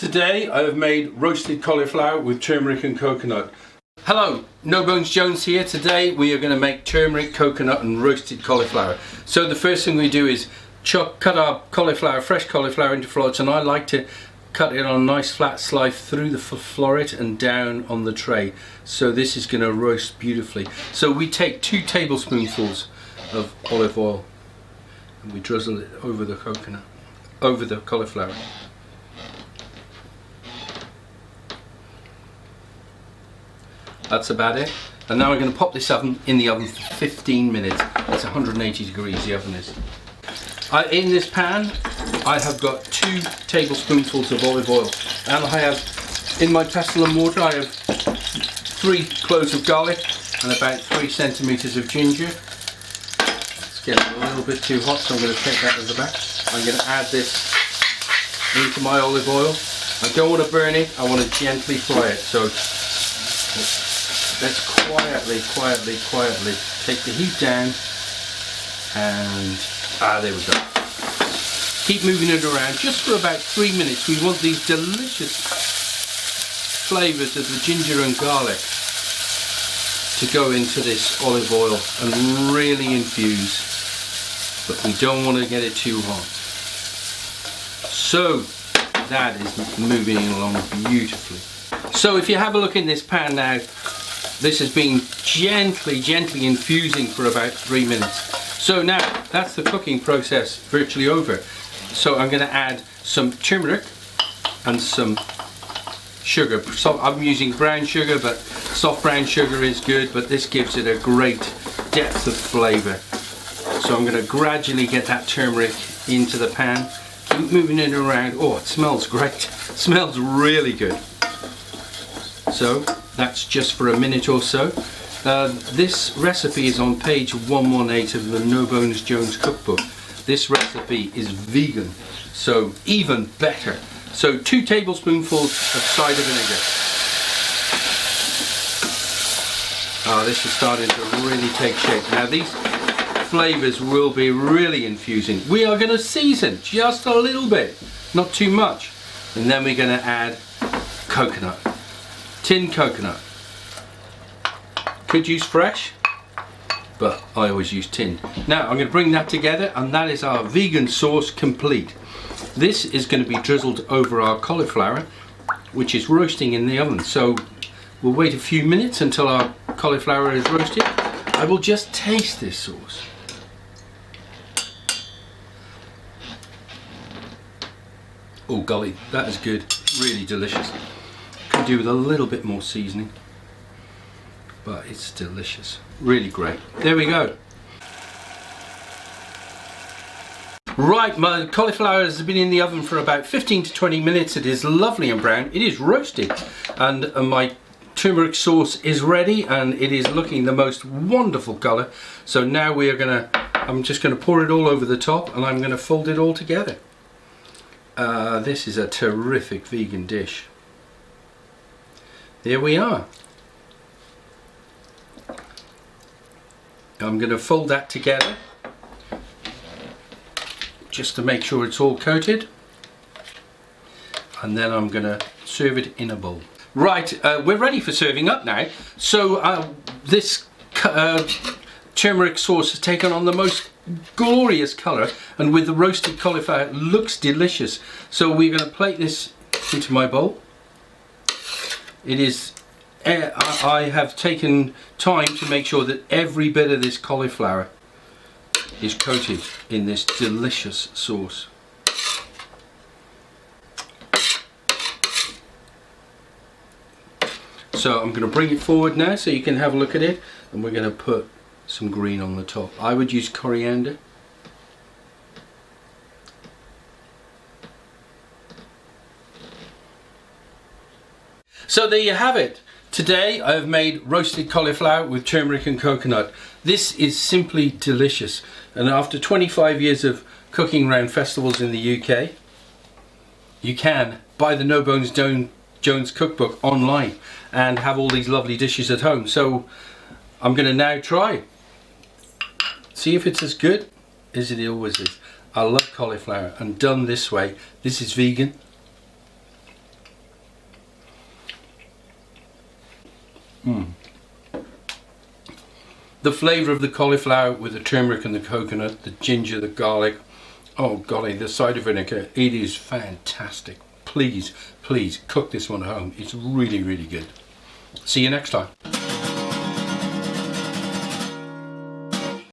Today I have made roasted cauliflower with turmeric and coconut. Hello, No Bones Jones here. Today we are going to make turmeric, coconut and roasted cauliflower. So the first thing we do is cut our cauliflower, fresh cauliflower into florets, and I like to cut it on a nice flat slice through the floret and down on the tray. So this is going to roast beautifully. So we take 2 tablespoonfuls of olive oil and we drizzle it over the coconut, over the cauliflower. That's about it. And now we're going to pop this in the oven for 15 minutes. It's 180 degrees, the oven is. In this pan I have got 2 tablespoonfuls of olive oil, and I have in my pestle and mortar I have 3 cloves of garlic and about 3 centimeters of ginger. It's getting a little bit too hot, so I'm going to take that at the back. I'm going to add this into my olive oil. I don't want to burn it, I want to gently fry it. So let's quietly take the heat down, and there we go. Keep moving it around just for about 3 minutes. We want these delicious flavours of the ginger and garlic to go into this olive oil and really infuse, but we don't want to get it too hot. So that is moving along beautifully. So if you have a look in this pan now, this has been gently infusing for about 3 minutes. So now that's the cooking process virtually over. So I'm going to add some turmeric and some sugar. So I'm using brown sugar, but soft brown sugar is good, but this gives it a great depth of flavour. So I'm going to gradually get that turmeric into the pan. Keep moving it around. Oh, it smells great. It smells really good. So that's just for a minute or so. This recipe is on page 118 of the No Bones Jones cookbook. This recipe is vegan, so even better. So 2 tablespoonfuls of cider vinegar. This is starting to really take shape. Now these flavours will be really infusing. We are going to season just a little bit, not too much. And then we're going to add coconut. Tinned coconut. Could use fresh, but I always use tinned. Now I'm going to bring that together, and that is our vegan sauce complete. This is going to be drizzled over our cauliflower, which is roasting in the oven. So we'll wait a few minutes until our cauliflower is roasted. I will just taste this sauce. Oh golly, that is good. Really delicious. Could do with a little bit more seasoning, but it's delicious. Really great. There we go. Right, my cauliflower has been in the oven for about 15 to 20 minutes. It is lovely and brown. It is roasted, and my turmeric sauce is ready, and it is looking the most wonderful colour. So now I'm just gonna pour it all over the top, and I'm gonna fold it all together. This is a terrific vegan dish. There we are. I'm going to fold that together just to make sure it's all coated, and then I'm going to serve it in a bowl. Right, we're ready for serving up now. So this turmeric sauce has taken on the most glorious colour, and with the roasted cauliflower it looks delicious. So we're going to plate this into my bowl. It is, I have taken time to make sure that every bit of this cauliflower is coated in this delicious sauce. So I'm going to bring it forward now so you can have a look at it, and we're going to put some green on the top. I would use coriander. So there you have it. Today I have made roasted cauliflower with turmeric and coconut. This is simply delicious, and after 25 years of cooking around festivals in the UK, you can buy the No Bones Jones cookbook online and have all these lovely dishes at home. So I'm going to now try. See if it's as good as it always is. I love cauliflower, and done this way, this is vegan. The flavour of the cauliflower with the turmeric and the coconut, the ginger, the garlic. Oh golly, the cider vinegar, it is fantastic. Please, please cook this one at home. It's really, really good. See you next time.